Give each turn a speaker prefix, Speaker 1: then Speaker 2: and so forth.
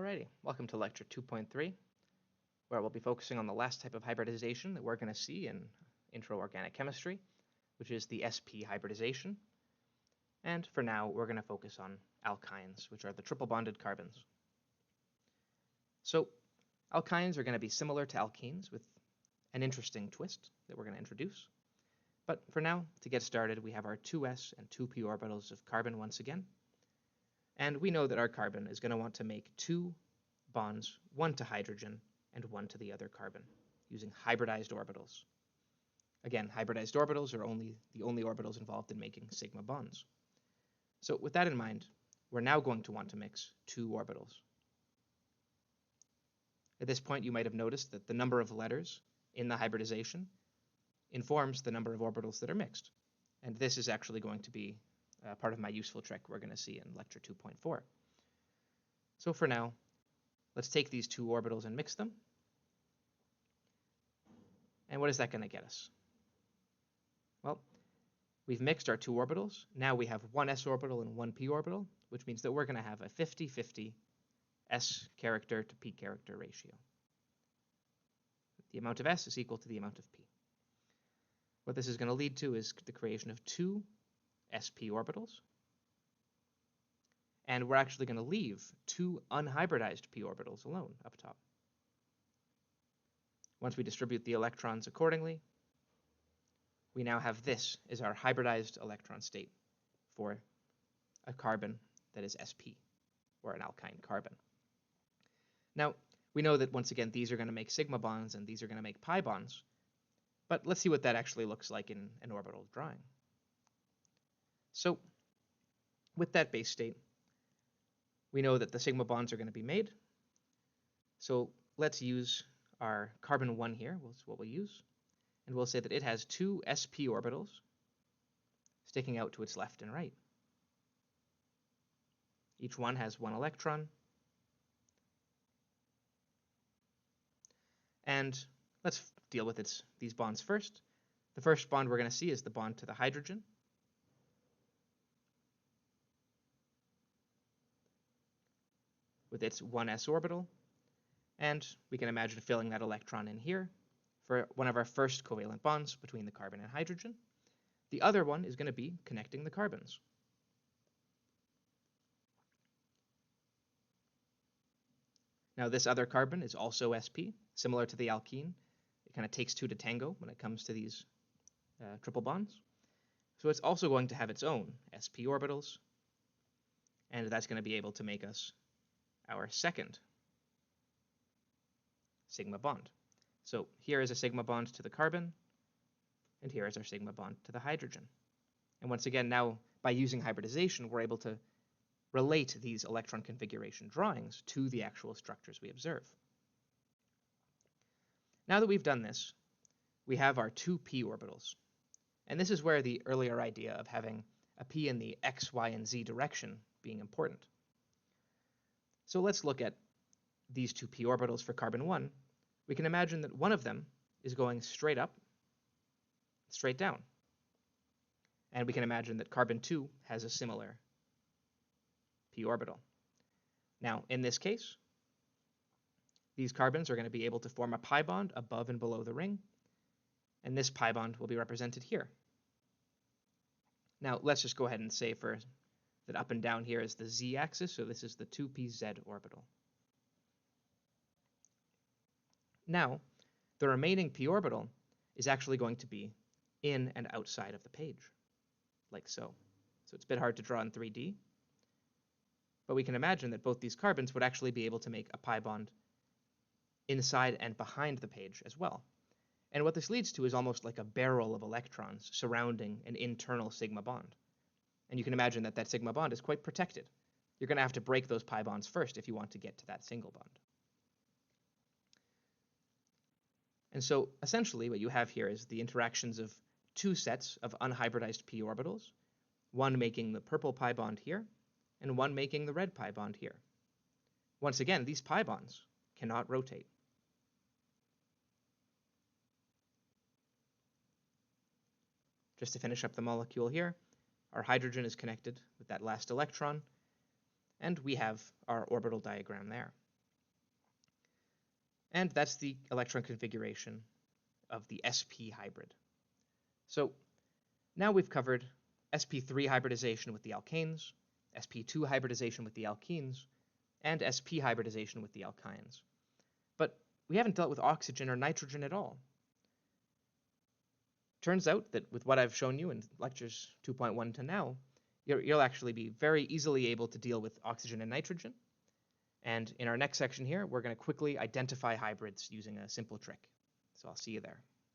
Speaker 1: Alrighty, welcome to lecture 2.3, where we'll be focusing on the last type of hybridization that we're going to see in intro organic chemistry, which is the sp hybridization. And for now, we're going to focus on alkynes, which are the triple bonded carbons. So alkynes are going to be similar to alkenes with an interesting twist that we're going to introduce. But for now, to get started, we have our 2s and 2p orbitals of carbon once again. And we know that our carbon is going to want to make two bonds, one to hydrogen and one to the other carbon, using hybridized orbitals. Again, hybridized orbitals are the only orbitals involved in making sigma bonds. So with that in mind, we're now going to want to mix two orbitals. At this point, you might have noticed that the number of letters in the hybridization informs the number of orbitals that are mixed. And this is actually going to be part of my useful trick we're going to see in lecture 2.4. So for now, let's take these two orbitals and mix them. And what is that going to get us? Well, we've mixed our two orbitals. Now we have one s orbital and one p orbital, which means that we're going to have a 50-50 s character to p character ratio. The amount of s is equal to the amount of p. What this is going to lead to is the creation of two sp orbitals. And we're actually going to leave two unhybridized p orbitals alone up top. Once we distribute the electrons accordingly, we now have this as our hybridized electron state for a carbon that is sp, or an alkyne carbon. Now, we know that once again, these are going to make sigma bonds and these are going to make pi bonds. But let's see what that actually looks like in an orbital drawing. So with that base state, we know that the sigma bonds are going to be made. So let's use our carbon 1 here, that's what we'll use. And we'll say that it has two sp orbitals sticking out to its left and right. Each one has one electron. And let's deal with these bonds first. The first bond we're going to see is the bond to the hydrogen. With its 1s orbital, and we can imagine filling that electron in here for one of our first covalent bonds between the carbon and hydrogen. The other one is going to be connecting the carbons. Now this other carbon is also sp, similar to the alkene. It kind of takes two to tango when it comes to these triple bonds. So it's also going to have its own sp orbitals, and that's going to be able to make us our second sigma bond. So here is a sigma bond to the carbon, and here is our sigma bond to the hydrogen. And once again, now by using hybridization, we're able to relate these electron configuration drawings to the actual structures we observe. Now that we've done this, we have our two p orbitals. And this is where the earlier idea of having a p in the x, y, and z direction being important. So let's look at these two p orbitals for carbon 1. We can imagine that one of them is going straight up, straight down. And we can imagine that carbon 2 has a similar p orbital. Now, in this case, these carbons are going to be able to form a pi bond above and below the ring, and this pi bond will be represented here. Now, let's just go ahead and say first that up and down here is the z-axis, so this is the 2pz orbital. Now, the remaining p orbital is actually going to be in and outside of the page, like so. So it's a bit hard to draw in 3D, but we can imagine that both these carbons would actually be able to make a pi bond inside and behind the page as well. And what this leads to is almost like a barrel of electrons surrounding an internal sigma bond. And you can imagine that that sigma bond is quite protected. You're going to have to break those pi bonds first if you want to get to that single bond. And so essentially what you have here is the interactions of two sets of unhybridized p orbitals, one making the purple pi bond here, and one making the red pi bond here. Once again, these pi bonds cannot rotate. Just to finish up the molecule here, our hydrogen is connected with that last electron, and we have our orbital diagram there. And that's the electron configuration of the sp hybrid. So now we've covered sp3 hybridization with the alkanes, sp2 hybridization with the alkenes, and sp hybridization with the alkynes. But we haven't dealt with oxygen or nitrogen at all. Turns out that with what I've shown you in lectures 2.1 to now, you'll actually be very easily able to deal with oxygen and nitrogen. And in our next section here, we're going to quickly identify hybrids using a simple trick. So I'll see you there.